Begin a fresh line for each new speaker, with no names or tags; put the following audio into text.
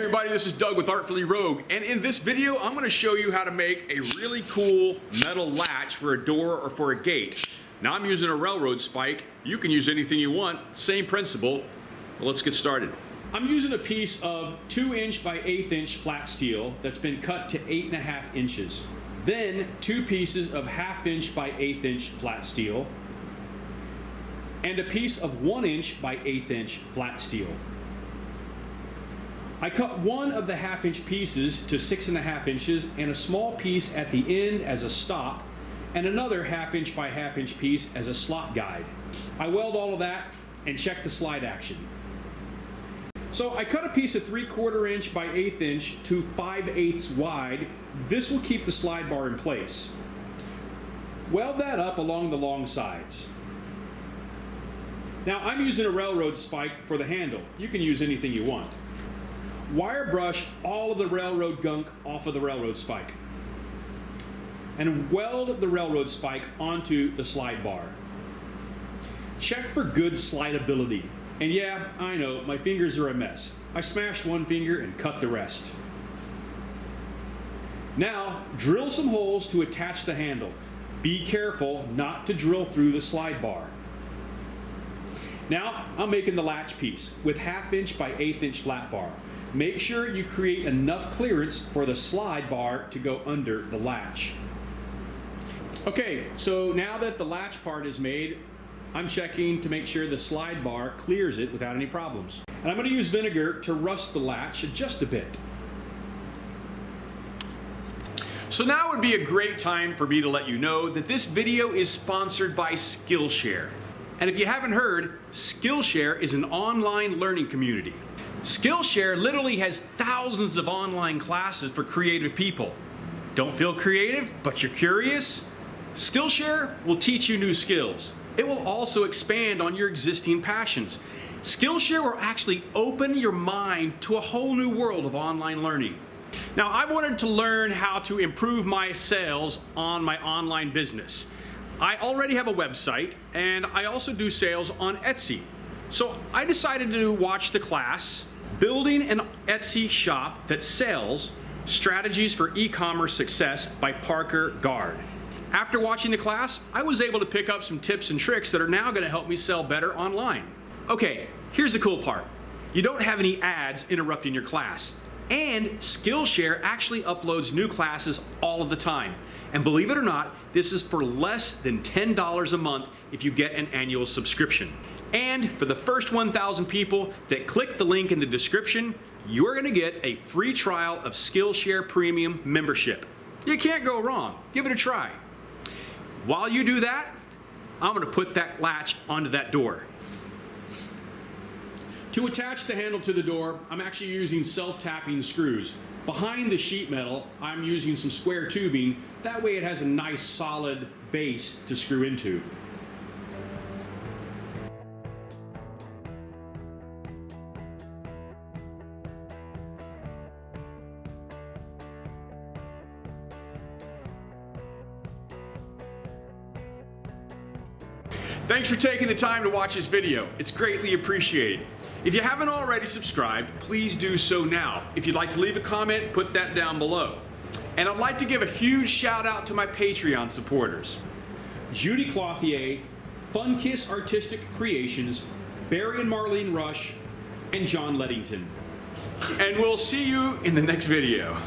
Hey everybody, this is Doug with Artfully Rogue, and in this video I'm going to show you how to make a really cool metal latch for a door or for a gate. Now I'm using a railroad spike. You can use anything you want, same principle. Well, let's get started. I'm using a piece of 2" by 1/8" flat steel that's been cut to 8.5 inches. Then 2 pieces of 1/2" by 1/8" flat steel and a piece of 1" by 1/8" flat steel. I cut one of the 1/2" pieces to 6.5 inches and a small piece at the end as a stop and another 1/2" by 1/2" piece as a slot guide. I weld all of that and check the slide action. So I cut a piece of 3/4 inch by 1/8 inch to 5/8 wide. This will keep the slide bar in place. Weld that up along the long sides. Now I'm using a railroad spike for the handle. You can use anything you want. Wire brush all of the railroad gunk off of the railroad spike and weld the railroad spike onto the slide bar. Check for good slidability. And yeah, I know, my fingers are a mess. I smashed one finger and cut the rest. Now, drill some holes to attach the handle. Be careful not to drill through the slide bar. Now, I'm making the latch piece with 1/2" by 1/8" flat bar. Make sure you create enough clearance for the slide bar to go under the latch. Okay, so now that the latch part is made, I'm checking to make sure the slide bar clears it without any problems. And I'm going to use vinegar to rust the latch just a bit. So now would be a great time for me to let you know that this video is sponsored by Skillshare. And if you haven't heard, Skillshare is an online learning community. Skillshare literally has thousands of online classes for creative people. Don't feel creative, but you're curious? Skillshare will teach you new skills. It will also expand on your existing passions. Skillshare will actually open your mind to a whole new world of online learning. Now, I wanted to learn how to improve my sales on my online business. I already have a website, and I also do sales on Etsy. So I decided to watch the class, Building an Etsy Shop That Sells, Strategies for E-Commerce Success by Parker Gard. After watching the class, I was able to pick up some tips and tricks that are now going to help me sell better online. Okay, here's the cool part. You don't have any ads interrupting your class. And Skillshare actually uploads new classes all of the time. And believe it or not, this is for less than $10 a month if you get an annual subscription. And for the first 1,000 people that click the link in the description, you're going to get a free trial of Skillshare Premium membership. You can't go wrong. Give it a try. While you do that, I'm going to put that latch onto that door. To attach the handle to the door, I'm actually using self-tapping screws. Behind the sheet metal, I'm using some square tubing. That way it has a nice solid base to screw into. Thanks for taking the time to watch this video. It's greatly appreciated. If you haven't already subscribed, please do so now. If you'd like to leave a comment, put that down below. And I'd like to give a huge shout out to my Patreon supporters: Judy Clothier, Funkiss Artistic Creations, Barry and Marlene Rush, and John Leddington. And we'll see you in the next video.